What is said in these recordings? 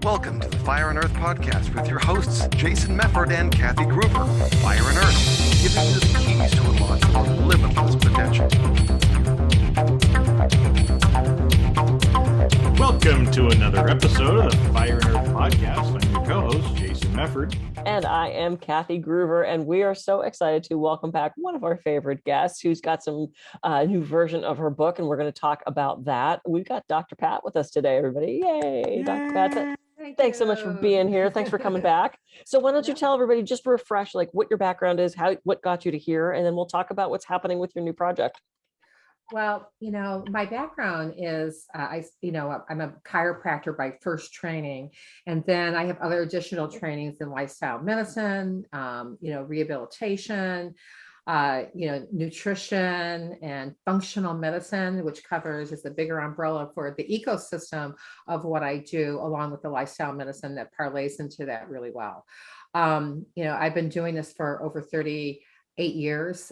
Welcome to the Fire and Earth podcast with your hosts, Jason Mefford and Kathy Gruver. Fire and Earth, giving you the keys to unlock your limitless potential. Welcome to another episode of the Fire and Earth podcast. I'm your co-host, Jason Mefford. And I am Kathy Gruver, and we are so excited to welcome back one of our favorite guests who's got some new version of her book, and we're going to talk about that. We've got Dr. Pat with us today, everybody. Yay, Dr. Pat. Thanks so much for being here. Thanks for coming back. So why don't you tell everybody, just refresh, like what your background is, what got you to here, and then we'll talk about what's happening with your new project. Well, my background is, I'm a chiropractor by first training, and then I have other additional trainings in lifestyle medicine, rehabilitation, nutrition and functional medicine, which covers is the bigger umbrella for the ecosystem of what I do, along with the lifestyle medicine that parlays into that really well. I've been doing this for over 38 years.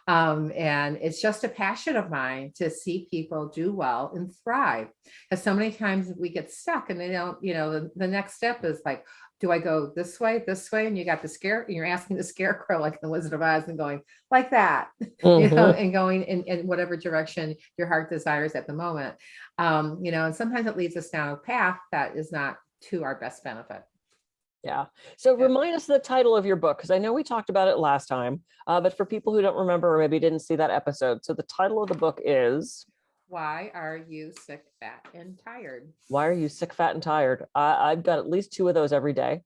And it's just a passion of mine to see people do well and thrive. Because so many times we get stuck and they don't, the next step is like, do I go this way? And you got you're asking the scarecrow like in the Wizard of Oz and going like that, and going in whatever direction your heart desires at the moment. And sometimes it leads us down a path that is not to our best benefit. Yeah. So remind us the title of your book, because I know we talked about it last time, but for people who don't remember or maybe didn't see that episode. So the title of the book is Why Are You Sick, Fat, and Tired? Why Are You Sick, Fat, and Tired? I've got at least 2 of those every day.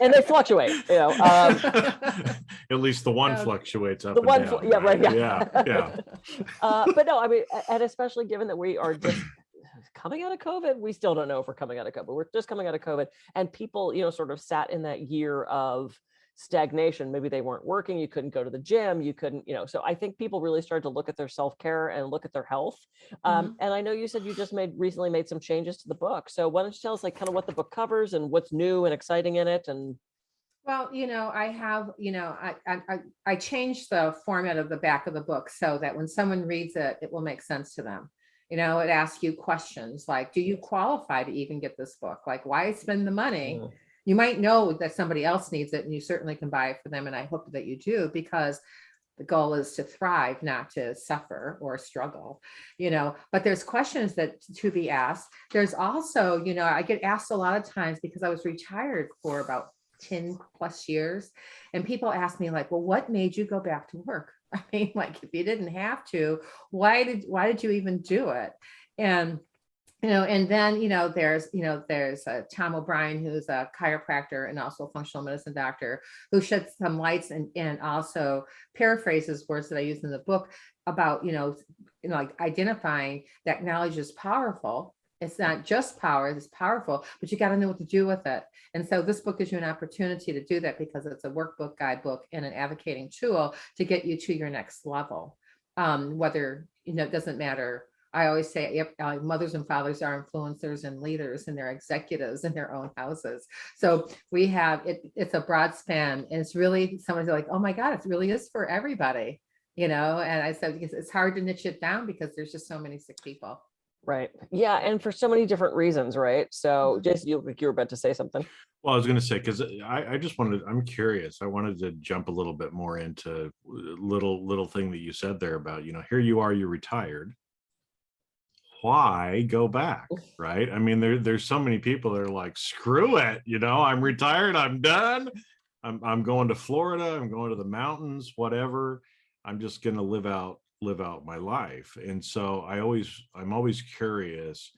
And they fluctuate, At least the one fluctuates up and down. Yeah. But no, I mean, and especially given that we are just coming out of COVID, we still don't know if we're coming out of COVID. We're just coming out of COVID, and people, sort of sat in that year of stagnation. Maybe they weren't working. You couldn't go to the gym. You couldn't, so I think people really started to look at their self-care and look at their health. And I know you said you just recently made some changes to the book. So why don't you tell us like kind of what the book covers and what's new and exciting in it? And well, I have, I changed the format of the back of the book so that when someone reads it, it will make sense to them. It asks you questions like, do you qualify to even get this book? Like, why spend the money? You might know that somebody else needs it, and you certainly can buy it for them. And I hope that you do, because the goal is to thrive, not to suffer or struggle, but there's questions that to be asked. There's also, I get asked a lot of times because I was retired for about 10 plus years. And people ask me like, well, what made you go back to work? I mean, like, if you didn't have to, why did you even do it? And, and then, there's Tom O'Brien, who's a chiropractor and also a functional medicine doctor, who sheds some lights and also paraphrases words that I use in the book about, like identifying that knowledge is powerful. It's not just power, it's powerful, but you got to know what to do with it. And so this book gives you an opportunity to do that, because it's a workbook, guidebook, and an advocating tool to get you to your next level. Whether, it doesn't matter. I always say mothers and fathers are influencers and leaders, and they're executives in their own houses. So we have, it's a broad span, and it's really, someone's like, oh my God, it really is for everybody, and I said, because it's hard to niche it down because there's just so many sick people. right. Yeah. And for so many different reasons, right? So Jason, you were about to say something. Well, I was going to say, because I'm curious. I wanted to jump a little bit more into little thing that you said there about, here you are, you're retired. Why go back? Right. I mean, there's so many people that are like, screw it. I'm retired. I'm done. I'm going to Florida. I'm going to the mountains, whatever. I'm just going to live out my life. And so I'm always curious,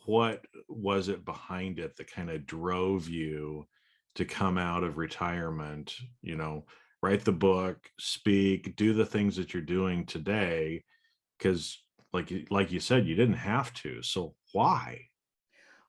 what was it behind it that kind of drove you to come out of retirement, write the book, speak, do the things that you're doing today? Because like you said, you didn't have to. So why?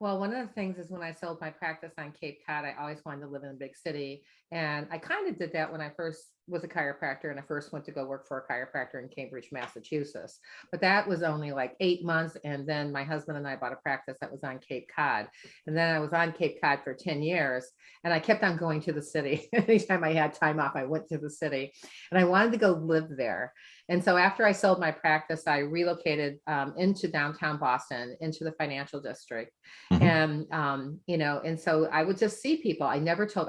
Well, one of the things is when I sold my practice on Cape Cod, I always wanted to live in a big city. And I kind of did that when I first was a chiropractor, and I first went to go work for a chiropractor in Cambridge, Massachusetts. But that was only like 8 months. And then my husband and I bought a practice that was on Cape Cod. And then I was on Cape Cod for 10 years. And I kept on going to the city. Anytime I had time off, I went to the city. And I wanted to go live there. And so after I sold my practice, I relocated into downtown Boston, into the financial district. And, and so I would just see people. I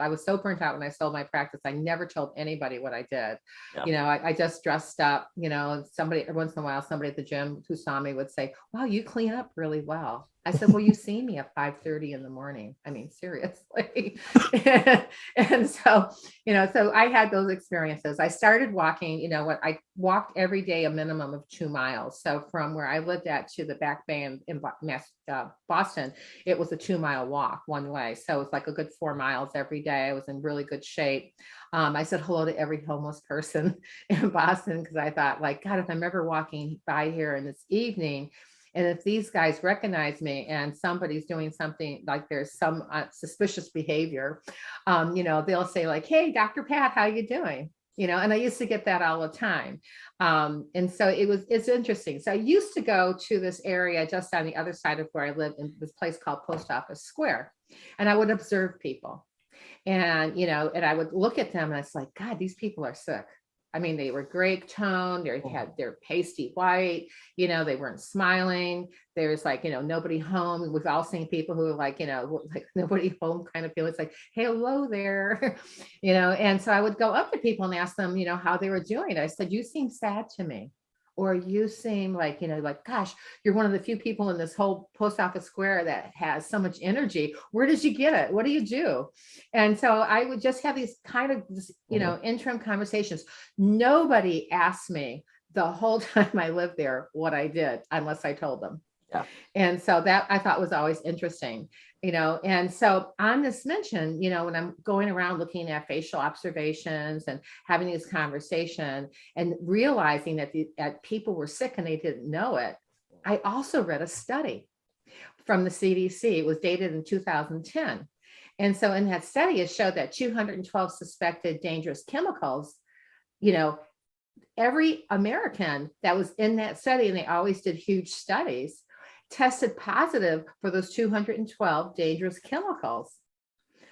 was so burnt out when I sold my practice. I never told anybody what I did. Yeah. I just dressed up, somebody, every once in a while, somebody at the gym who saw me would say, wow, you clean up really well. I said, well, you see me at 5:30 in the morning. I mean, seriously. And so, so I had those experiences. I started walking, I walked every day a minimum of 2 miles. So from where I lived at to the Back Bay in Boston, it was a 2-mile walk one way. So it's like a good 4 miles every day. I was in really good shape. I said hello to every homeless person in Boston because I thought, like, God, if I'm ever walking by here in this evening, and if these guys recognize me and somebody's doing something, like there's some suspicious behavior, they'll say like, hey, Dr. Pat, how you doing? And I used to get that all the time. And so it's interesting. So I used to go to this area just on the other side of where I live, in this place called Post Office Square. And I would observe people. And, and I would look at them and it's like, God, these people are sick. I mean, they were gray tone, they're pasty white, they weren't smiling. There's like, nobody home. We've all seen people who are like, like nobody home kind of feel. It's like, hey, hello there, and so I would go up to people and ask them, how they were doing. I said, you seem sad to me. Or you seem like, like, gosh, you're one of the few people in this whole Post Office Square that has so much energy. Where did you get it? What do you do? And so I would just have these kind of, interim conversations. Nobody asked me the whole time I lived there what I did, unless I told them. Yeah. And so that I thought was always interesting, and so on this mention, when I'm going around looking at facial observations and having this conversation and realizing that people were sick and they didn't know it, I also read a study from the CDC. It was dated in 2010. And so in that study, it showed that 212 suspected dangerous chemicals, every American that was in that study, and they always did huge studies, tested positive for those 212 dangerous chemicals.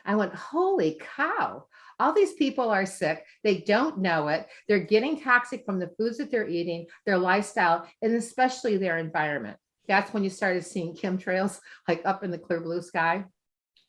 I went, holy cow, all these people are sick. They don't know it. They're getting toxic from the foods that they're eating, their lifestyle, and especially their environment. That's when you started seeing chemtrails like up in the clear blue sky,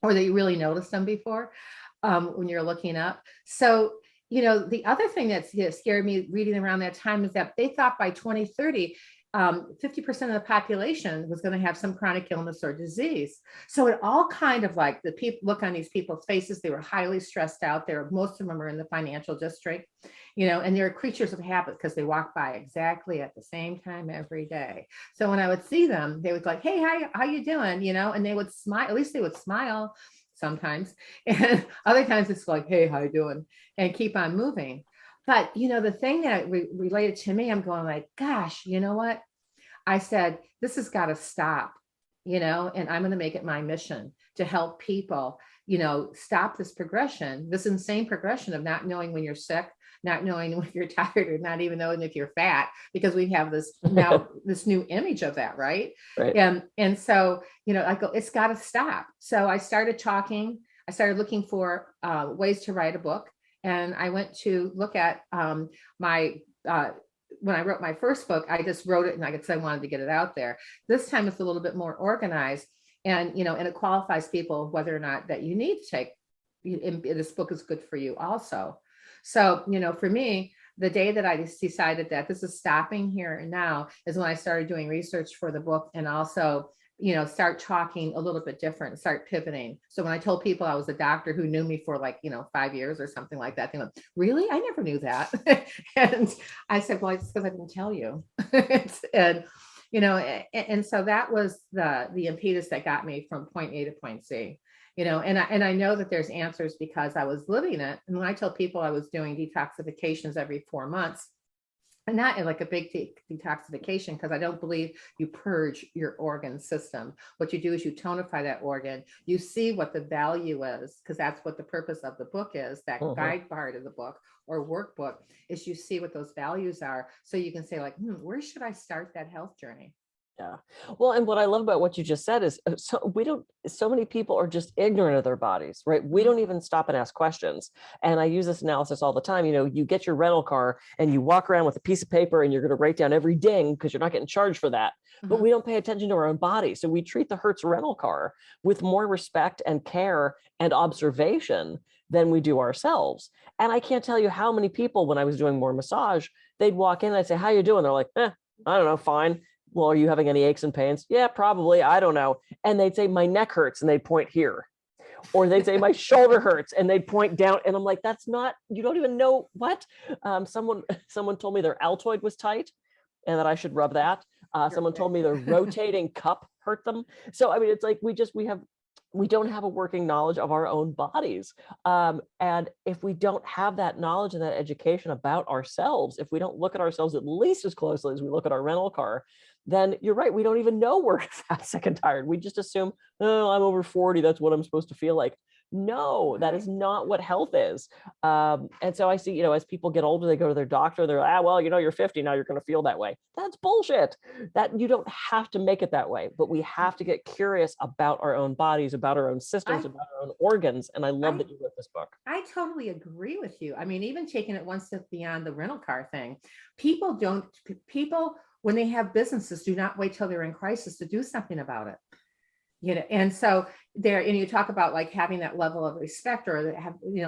or that you really noticed them before when you're looking up. So, the other thing that scared me reading around that time is that they thought by 2030, 50% of the population was going to have some chronic illness or disease. So it all kind of like the people look on these people's faces. They were highly stressed out. Most of them are in the financial district, and they're creatures of habit because they walk by exactly at the same time every day. So when I would see them, they would like, hey, how you doing? And they would smile. At least they would smile sometimes. And other times it's like, hey, how you doing? And keep on moving. But, the thing that related to me, I'm going like, gosh, you know what? I said, this has got to stop, and I'm going to make it my mission to help people, stop this progression, this insane progression of not knowing when you're sick, not knowing when you're tired, or not even knowing if you're fat, because we have this now, this new image of that. Right. And so, I go, it's got to stop. So I started looking for ways to write a book. And I went to look at when I wrote my first book, I just wrote it and I wanted to get it out there. This time it's a little bit more organized, and, and it qualifies people whether or not that you need to take, this book is good for you also. So, for me, the day that I decided that this is stopping here and now is when I started doing research for the book, and also start talking a little bit different, start pivoting. So when I told people I was a doctor who knew me for like, 5 years or something like that, they went, really? I never knew that. And I said, well, it's because I didn't tell you. And so that was the impetus that got me from point A to point C. And I know that there's answers because I was living it. And when I tell people I was doing detoxifications every 4 months, and not in like a big detoxification, because I don't believe you purge your organ system. What you do is you tonify that organ. You see what the value is, because that's what the purpose of the book is. That guide part of the book or workbook is you see what those values are. So you can say like, where should I start that health journey? Yeah. Well, and what I love about what you just said is so many people are just ignorant of their bodies, right? We don't even stop and ask questions. And I use this analysis all the time. You know, you get your rental car and you walk around with a piece of paper and you're going to write down every ding because you're not getting charged for that. But we don't pay attention to our own body. So we treat the Hertz rental car with more respect and care and observation than we do ourselves. And I can't tell you how many people, when I was doing more massage, they'd walk in and I'd say, "How you doing?" They're like, I don't know, fine. "Well, are you having any aches and pains?" "Yeah, probably. I don't know." And they'd say, "My neck hurts," and they'd point here. Or they'd say, "My shoulder hurts," and they'd point down. And I'm like, that's not, you don't even know what. Someone told me their Altoid was tight and that I should rub that. Someone told me their rotating cup hurt them. So, I mean, it's like we don't have a working knowledge of our own bodies. And if we don't have that knowledge and that education about ourselves, if we don't look at ourselves at least as closely as we look at our rental car, then you're right. We don't even know we're fat, sick, and tired. We just assume, oh, I'm over 40. That's what I'm supposed to feel like. No, that is not what health is. And so I see, as people get older, they go to their doctor. They're like, well, you're 50 now. You're going to feel that way. That's bullshit. That you don't have to make it that way, but we have to get curious about our own bodies, about our own systems, about our own organs. And I love that you wrote this book. I totally agree with you. I mean, even taking it one step beyond the rental car thing, people, when they have businesses, do not wait till they're in crisis to do something about it. And so and you talk about like having that level of respect or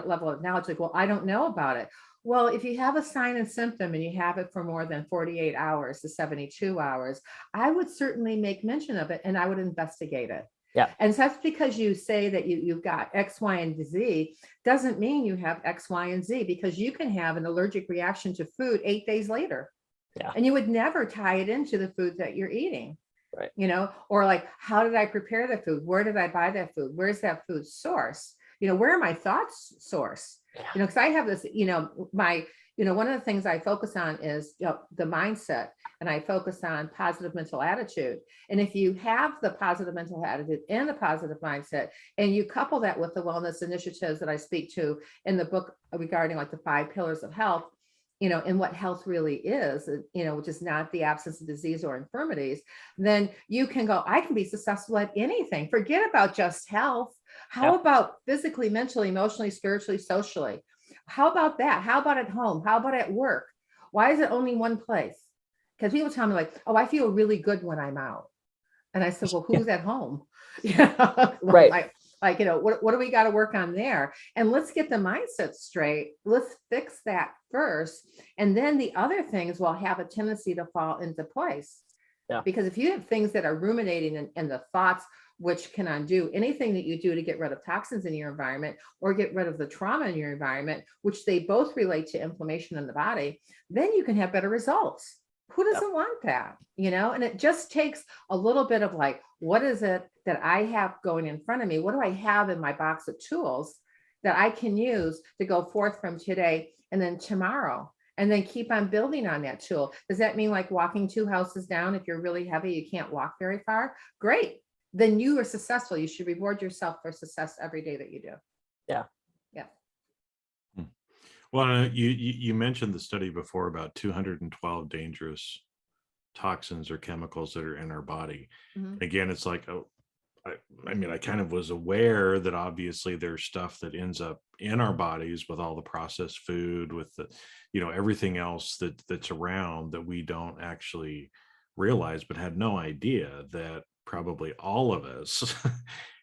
level of knowledge, like, well, I don't know about it. Well, if you have a sign and symptom and you have it for more than 48 hours to 72 hours, I would certainly make mention of it and I would investigate it. Yeah. And so that's because you say that you've got X, Y, and Z doesn't mean you have X, Y, and Z, because you can have an allergic reaction to food 8 days later. Yeah. And you would never tie it into the food that you're eating. Right. Or like, how did I prepare the food? Where did I buy that food? Where's that food source? Where are my thoughts source? Because I have this, one of the things I focus on is the mindset, and I focus on positive mental attitude. And if you have the positive mental attitude and the positive mindset, and you couple that with the wellness initiatives that I speak to in the book regarding like the 5 pillars of health, and what health really is, which is not the absence of disease or infirmities, then you can go, I can be successful at anything. Forget about just health. How about physically, mentally, emotionally, spiritually, socially? How about that? How about at home? How about at work? Why is it only one place? Because people tell me like, oh, I feel really good when I'm out. And I said, well, who's at home? Right. What do we got to work on there? And let's get the mindset straight. Let's fix that first. And then the other things will have a tendency to fall into place. Yeah. Because if you have things that are ruminating and the thoughts, which can undo anything that you do to get rid of toxins in your environment or get rid of the trauma in your environment, which they both relate to inflammation in the body, then you can have better results. Who doesn't want that? And it just takes a little bit of like, what is it that I have going in front of me? What do I have in my box of tools that I can use to go forth from today and then tomorrow, and then keep on building on that tool? Does that mean like walking 2 houses down? If you're really heavy, you can't walk very far. Great. Then you are successful. You should reward yourself for success every day that you do. Yeah. Yeah. Well, you mentioned the study before about 212 dangerous toxins or chemicals that are in our body. Mm-hmm. Again, it's like, I kind of was aware that obviously there's stuff that ends up in our bodies with all the processed food, with the, everything else that's around that we don't actually realize, but had no idea that probably all of us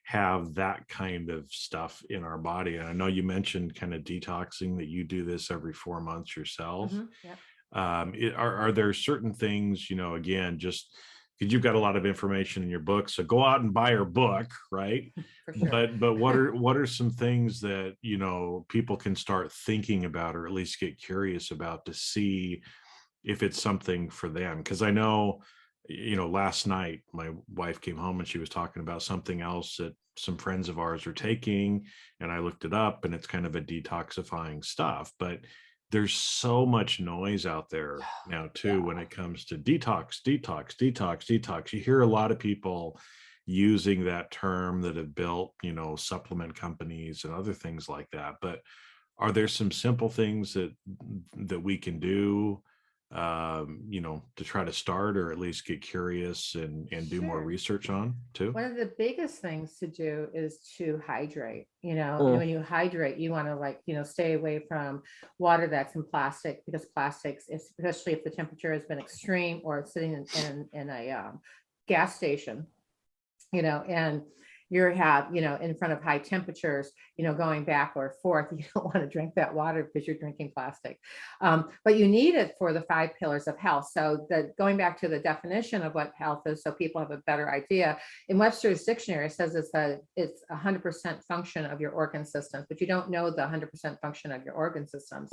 have that kind of stuff in our body. And I know you mentioned kind of detoxing, that you do this every 4 months yourself. Mm-hmm. Yep. Are there certain things, again, just because you've got a lot of information in your book, so go out and buy your book, right? For sure. But what are some things that people can start thinking about, or at least get curious about, to see if it's something for them? Because I know, last night my wife came home and she was talking about something else that some friends of ours are taking, and I looked it up, and it's kind of a detoxifying stuff. But there's so much noise out there now too, when it comes to detox. You hear a lot of people using that term that have built, supplement companies and other things like that. But are there some simple things that we can do you know, to try to start or at least get curious and do more Sure. research on too? One of the biggest things to do is to hydrate, and Mm. when you hydrate, you want to stay away from water that's in plastic, because plastics, especially if the temperature has been extreme or it's sitting in a gas station, and in front of high temperatures, going back or forth, you don't want to drink that water because you're drinking plastic. But you need it for the 5 pillars of health. So going back to the definition of what health is, so people have a better idea, in Webster's dictionary, it says it's 100% function of your organ systems, but you don't know the 100% function of your organ systems.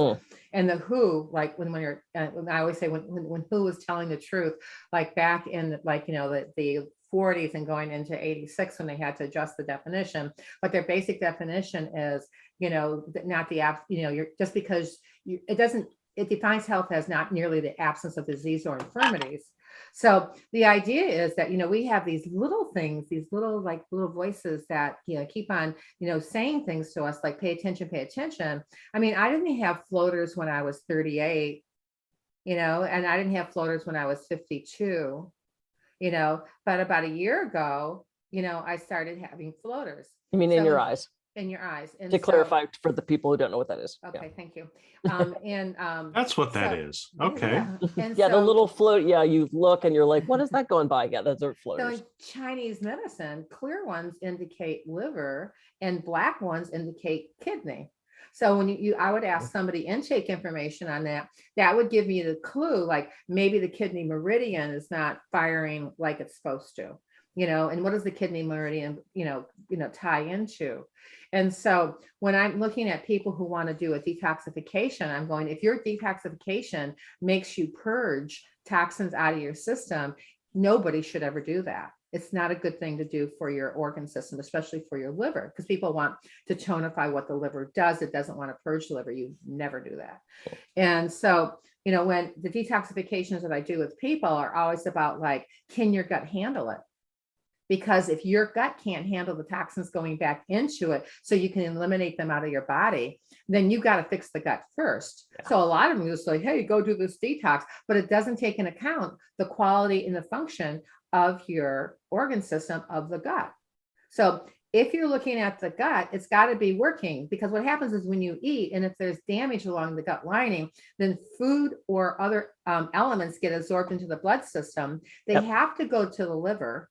And the WHO, like when I always say when WHO was telling the truth, like back in the 40s and going into 86 when they had to adjust the definition, but their basic definition is, not the you're just because it defines health as not merely the absence of disease or infirmities. So the idea is that, we have these little things, these little voices that, keep on, saying things to us like, pay attention, pay attention. I mean, I didn't have floaters when I was 38, and I didn't have floaters when I was 52. But about a year ago, I started having floaters. You mean in your eyes? In your eyes. And to clarify for the people who don't know what that is. Okay, thank you. That's what that is. Okay. Yeah, and the little float. Yeah, you look and you're like, what is that going by? Yeah, those are floaters. So in Chinese medicine, clear ones indicate liver and black ones indicate kidney. So when I would ask somebody intake information on that would give me the clue, like maybe the kidney meridian is not firing like it's supposed to, and what does the kidney meridian, tie into? And so when I'm looking at people who want to do a detoxification, I'm going, if your detoxification makes you purge toxins out of your system, nobody should ever do that. It's not a good thing to do for your organ system, especially for your liver, because people want to tonify what the liver does. It doesn't want to purge the liver. You never do that. And so, when the detoxifications that I do with people are always about like, can your gut handle it? Because if your gut can't handle the toxins going back into it, so you can eliminate them out of your body, then you've got to fix the gut first. Yeah. So a lot of them just say, hey, go do this detox, but it doesn't take into account the quality and the function of your organ system of the gut. So if you're looking at the gut, it's got to be working, because what happens is when you eat, and if there's damage along the gut lining, then food or other elements get absorbed into the blood system. They have to go to the liver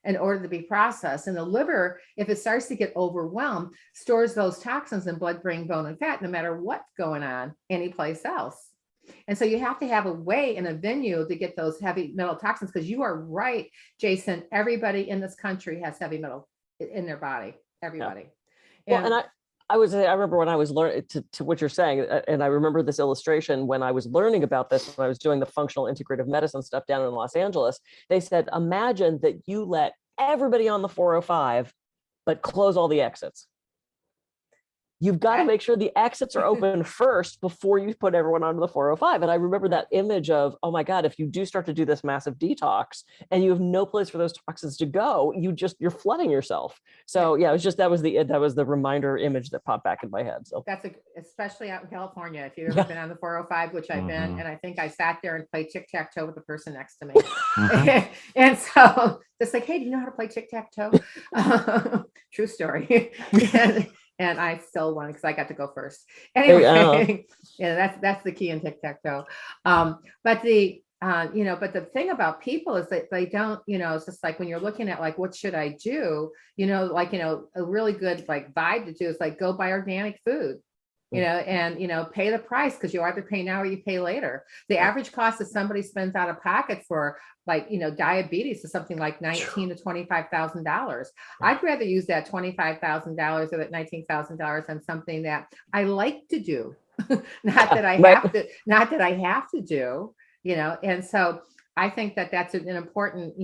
in order to be processed. And the liver, if it starts to get overwhelmed, stores those toxins in blood, brain, bone, and fat, no matter what's going on anyplace else. And so you have to have a way and a venue to get those heavy metal toxins, because you are right, Jason, everybody in this country has heavy metal in their body, everybody. Yeah. Well, and I remember when I was learning to what you're saying, and I remember this illustration when I was learning about this, when I was doing the functional integrative medicine stuff down in Los Angeles. They said, imagine that you let everybody on the 405, but close all the exits. You've got to make sure the exits are open first before you put everyone onto the 405. And I remember that image of, oh my God, if you do start to do this massive detox and you have no place for those toxins to go, you're flooding yourself. So yeah, it was just, that was the reminder image that popped back in my head. So that's especially out in California. If you've ever been on the 405, which I've been, and I think I sat there and played tic-tac-toe with the person next to me. And so it's like, hey, do you know how to play tictac-toe? True story. And I still won because I got to go first. Anyway, that's the key in tictac-toe. But the thing about people is that they don't, it's just like when you're looking at like, what should I do? A really good vibe to do is go buy organic food. And pay the price, because you either pay now or you pay later. The average cost that somebody spends out of pocket for diabetes is something like $19,000 to $25,000. I'd rather use that $25,000 or that $19,000 on something that I like to do, not that I have to do. And so I think that that's an important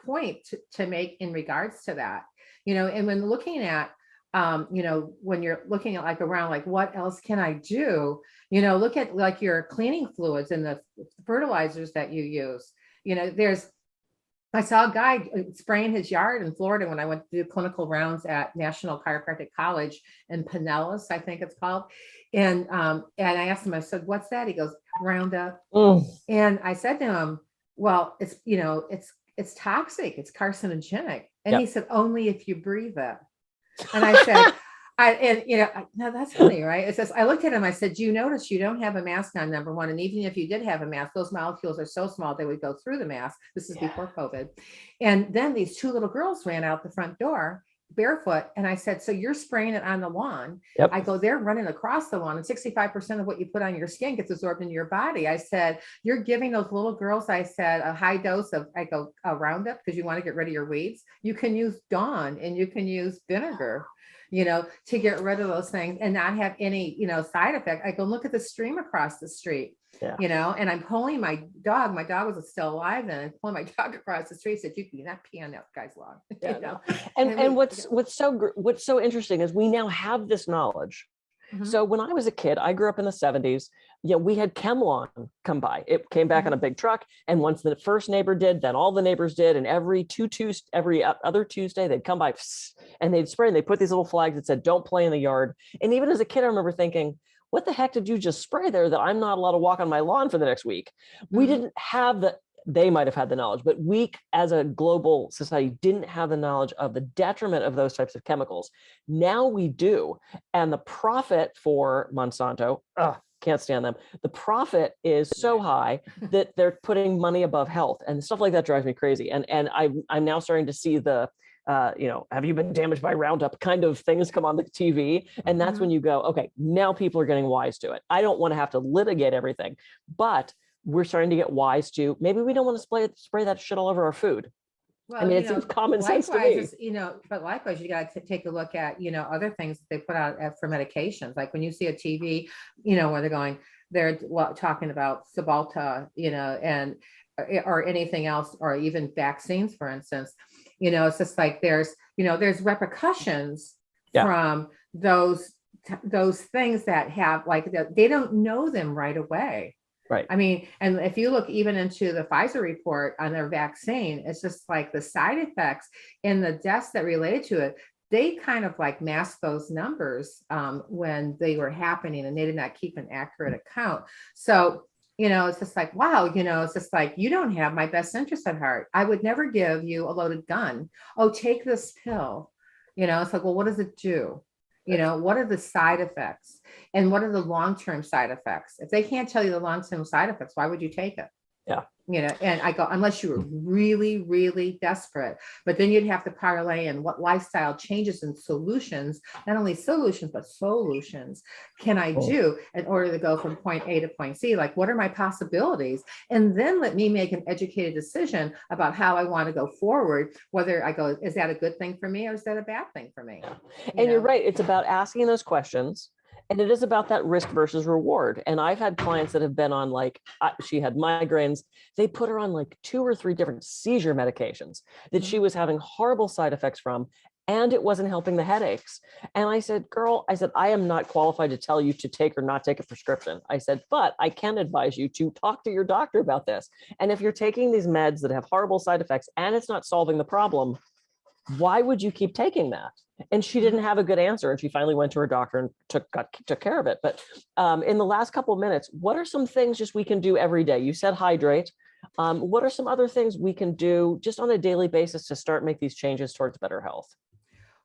point to make in regards to that. And when looking at when you're looking at around what else can I do? Look at your cleaning fluids and the fertilizers that you use. I saw a guy spraying his yard in Florida when I went to do clinical rounds at National Chiropractic College in Pinellas, I think it's called. And I asked him, I said, what's that? He goes, Roundup. Mm. And I said to him, well, it's, it's toxic, it's carcinogenic. And he Yep. said, only if you breathe it. And I said, no, that's funny, right? It says, I looked at him, I said, you notice you don't have a mask on, number one. And even if you did have a mask, those molecules are so small, they would go through the mask. This is before COVID. And then these two little girls ran out the front door barefoot. And I said, so you're spraying it on the lawn. Yep. I go, they're running across the lawn, and 65% of what you put on your skin gets absorbed into your body. I said, you're giving those little girls, I said, a high dose of, a Roundup, because you want to get rid of your weeds. You can use Dawn and you can use vinegar, to get rid of those things and not have any, side effect. I go, look at the stream across the street. Yeah. And I'm pulling my dog. My dog was still alive then. I'm pulling my dog across the street. Said, "You cannot pee on that guy's lawn." Yeah, And what's so interesting is we now have this knowledge. Mm-hmm. So when I was a kid, I grew up in the 70s. We had ChemLawn come by. It came back on a big truck, and once the first neighbor did, then all the neighbors did, and every other Tuesday they'd come by and they'd spray, and they put these little flags that said, "Don't play in the yard." And even as a kid, I remember thinking, what the heck did you just spray there that I'm not allowed to walk on my lawn for the next week? We didn't have they might have had the knowledge, but we as a global society didn't have the knowledge of the detriment of those types of chemicals. Now we do. And the profit for Monsanto, can't stand them. The profit is so high that they're putting money above health, and stuff like that drives me crazy. And I'm now starting to see the have you been damaged by Roundup kind of things come on the TV. And that's when you go, okay, now people are getting wise to it. I don't want to have to litigate everything, but we're starting to get wise to, maybe we don't want to spray that shit all over our food. Well, I mean, it seems common sense to me. But likewise, you got to take a look at, other things that they put out for medications. Like when you see a TV, where they're talking about Cymbalta, and or anything else, or even vaccines, for instance, it's just like there's repercussions from those things that have they don't know them right away. Right. I mean, and if you look even into the Pfizer report on their vaccine, it's just like the side effects and the deaths that related to it, they kind of masked those numbers when they were happening, and they did not keep an accurate account. So, it's just like, wow, it's just like, you don't have my best interest at heart. I would never give you a loaded gun. Oh, take this pill. It's like, well, what does it do? What are the side effects, and what are the long-term side effects? If they can't tell you the long-term side effects, why would you take it? Yeah. And I go, unless you were really, really desperate, but then you'd have to parlay in what lifestyle changes and solutions, not only solutions, but solutions can I do in order to go from point A to point C? Like, what are my possibilities? And then let me make an educated decision about how I want to go forward, whether I go, is that a good thing for me, or is that a bad thing for me? Yeah. And you're right. It's about asking those questions. And it is about that risk versus reward. And I've had clients that have been on she had migraines. They put her on 2 or 3 different seizure medications that she was having horrible side effects from, and it wasn't helping the headaches. And I said, girl, I am not qualified to tell you to take or not take a prescription. I said, but I can advise you to talk to your doctor about this. And if you're taking these meds that have horrible side effects and it's not solving the problem, why would you keep taking that? And she didn't have a good answer. And she finally went to her doctor and took care of it. But in the last couple of minutes, what are some things just we can do every day? You said hydrate. What are some other things we can do just on a daily basis to start make these changes towards better health?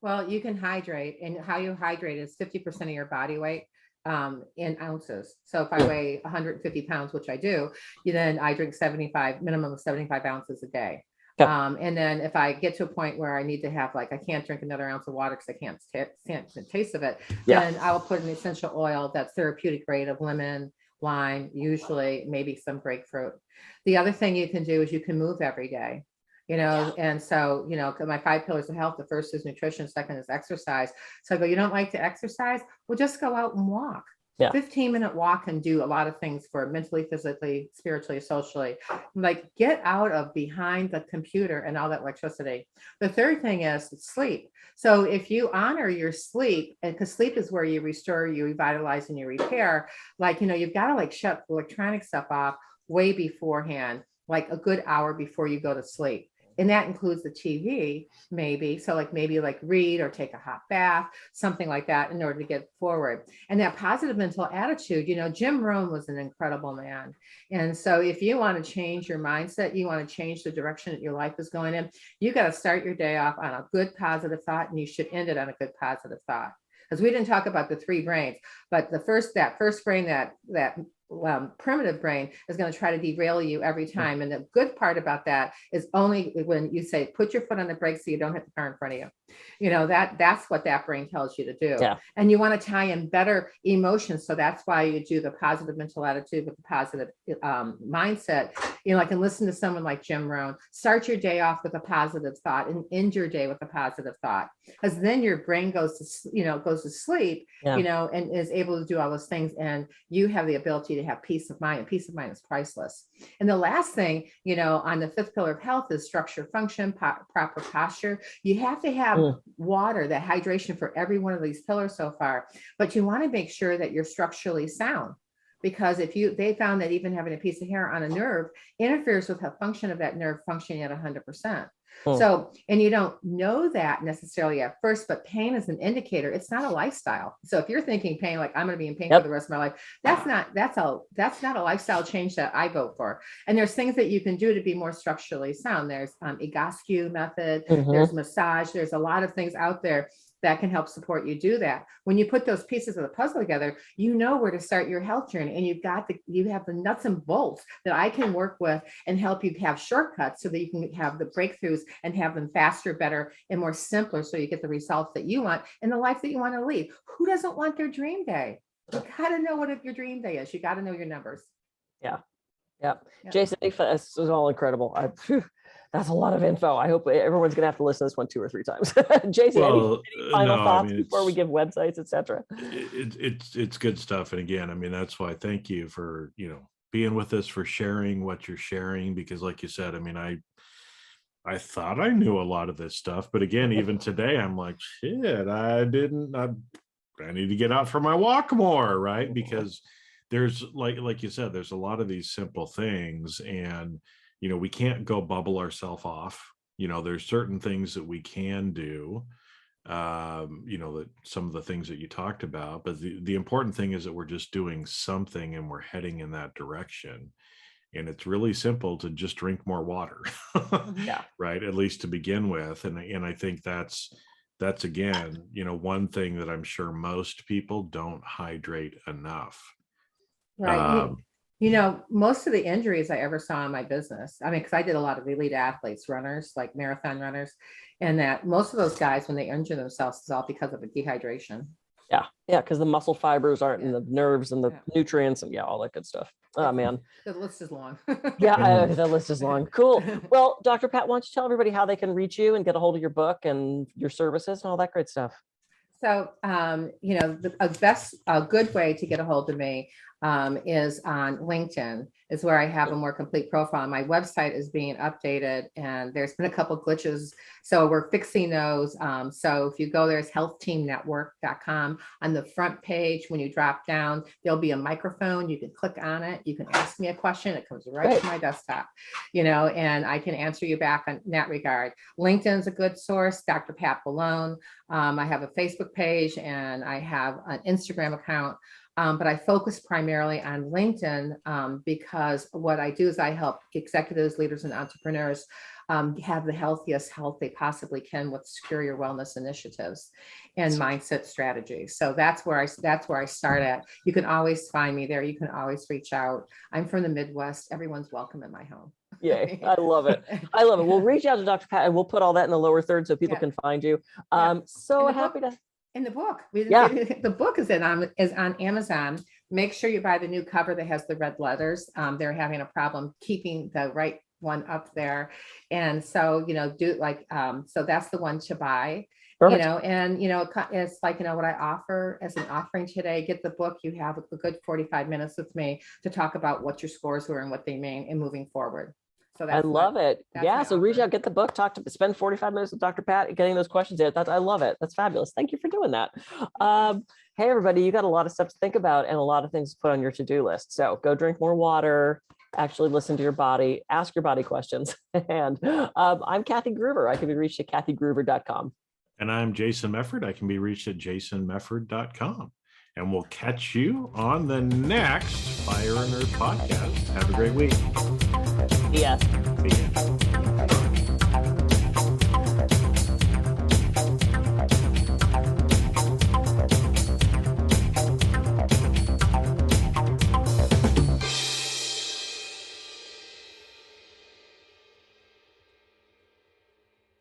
Well, you can hydrate, and how you hydrate is 50% of your body weight in ounces. So if I weigh 150 pounds, which I do, then I drink minimum of 75 ounces a day. Yep. And then if I get to a point where I need to have I can't drink another ounce of water because I can't stand the taste of it, then I will put an essential oil that's therapeutic grade of lemon, lime, usually maybe some grapefruit. The other thing you can do is you can move every day. And so, my 5 pillars of health, the first is nutrition, second is exercise. So I go, you don't like to exercise? Well, just go out and walk. 15-minute walk can do a lot of things for mentally, physically, spiritually, socially. Get out of behind the computer and all that electricity. The third thing is sleep. So if you honor your sleep, and because sleep is where you restore, you revitalize, and you repair, you've got to shut electronic stuff off way beforehand, a good hour before you go to sleep. and that includes the TV, maybe. So like maybe like read or take a hot bath, something like that in order to get forward. And that positive mental attitude, Jim Rohn was an incredible man. And so if you want to change your mindset, you want to change the direction that your life is going in, you got to start your day off on a good positive thought, and you should end it on a good positive thought. Because we didn't talk about the 3 brains, but that first brain, that primitive brain, is going to try to derail you every time. And the good part about that is only when you say, put your foot on the brake so you don't hit the car in front of you. That's what that brain tells you to do. Yeah. And you want to tie in better emotions. So that's why you do the positive mental attitude with the positive mindset. I can listen to someone like Jim Rohn, start your day off with a positive thought and end your day with a positive thought, because then your brain goes to sleep, and is able to do all those things. And you have the ability to have peace of mind, and peace of mind is priceless. And the last thing, on the 5th pillar of health is structure, function, proper posture. You have to have water, that hydration for every one of these pillars so far, but you want to make sure that you're structurally sound. Because they found that even having a piece of hair on a nerve interferes with the function of that nerve functioning at 100%. So, and you don't know that necessarily at first, but pain is an indicator. It's not a lifestyle. So if you're thinking pain, like I'm going to be in pain for the rest of my life, that's not a lifestyle change that I vote for. And there's things that you can do to be more structurally sound. There's Egoscue method, there's massage, there's a lot of things out there that can help support you do that. When you put those pieces of the puzzle together, you know where to start your health journey, and you have the nuts and bolts that I can work with and help you have shortcuts so that you can have the breakthroughs and have them faster, better, and more simpler, so you get the results that you want in the life that you want to lead. Who doesn't want their dream day? You got to know what your dream day is. You got to know your numbers. Yeah. Jason, this was all incredible. That's a lot of info. I hope everyone's going to have to listen to this one 2 or 3 times. Jason, any final thoughts before we give websites, etc.? It's good stuff. And again, that's why thank you for, being with us, for sharing what you're sharing, because like you said, I thought I knew a lot of this stuff, but again, even today, I'm like, shit, I need to get out for my walk more, right? Because there's like you said, there's a lot of these simple things, and we can't go bubble ourselves off. There's certain things that we can do, that some of the things that you talked about, but the important thing is that we're just doing something and we're heading in that direction. And it's really simple to just drink more water, right? At least to begin with. And I think that's again, one thing that I'm sure most people don't hydrate enough. Right. Most of the injuries I ever saw in my business, because I did a lot of elite athletes, runners, like marathon runners, and that most of those guys, when they injure themselves, is all because of a dehydration. Yeah, because the muscle fibers aren't in the nerves and the nutrients and all that good stuff. Oh, man. The list is long. The list is long. Cool. Well, Dr. Pat, why don't you tell everybody how they can reach you and get a hold of your book and your services and all that great stuff? So, a good way to get a hold of me is on LinkedIn, is where I have a more complete profile. My website is being updated, and there's been a couple glitches, so we're fixing those. So if you go there, it's healthteamnetwork.com. On the front page, when you drop down, there'll be a microphone. You can click on it. You can ask me a question. It comes right to my desktop, and I can answer you back in that regard. LinkedIn's a good source, Dr. Pat Boulogne. I have a Facebook page, and I have an Instagram account. But I focus primarily on LinkedIn because what I do is I help executives, leaders, and entrepreneurs have the healthiest health they possibly can with superior wellness initiatives and mindset strategies. So that's where I start at. You can always find me there. You can always reach out. I'm from the Midwest. Everyone's welcome in my home. Yay. I love it. We'll reach out to Dr. Pat, and we'll put all that in the lower third so people can find you. So happy to. In the book, the book is on Amazon. Make sure you buy the new cover that has the red letters. They're having a problem keeping the right one up there, and so so that's the one to buy. Perfect. It's like what I offer as an offering today. Get the book. You have a good 45 minutes with me to talk about what your scores were and what they mean and moving forward. So I love it. So reach out, get the book, spend 45 minutes with Dr. Pat, getting those questions in. I love it. That's fabulous. Thank you for doing that. Hey, everybody, you got a lot of stuff to think about and a lot of things to put on your to-do list. So go drink more water, actually listen to your body, ask your body questions. And I'm Kathy Gruver. I can be reached at kathygruver.com. And I'm Jason Mefford. I can be reached at jasonmefford.com. And we'll catch you on the next Fire and Earth podcast. Have a great week. Yes. See ya.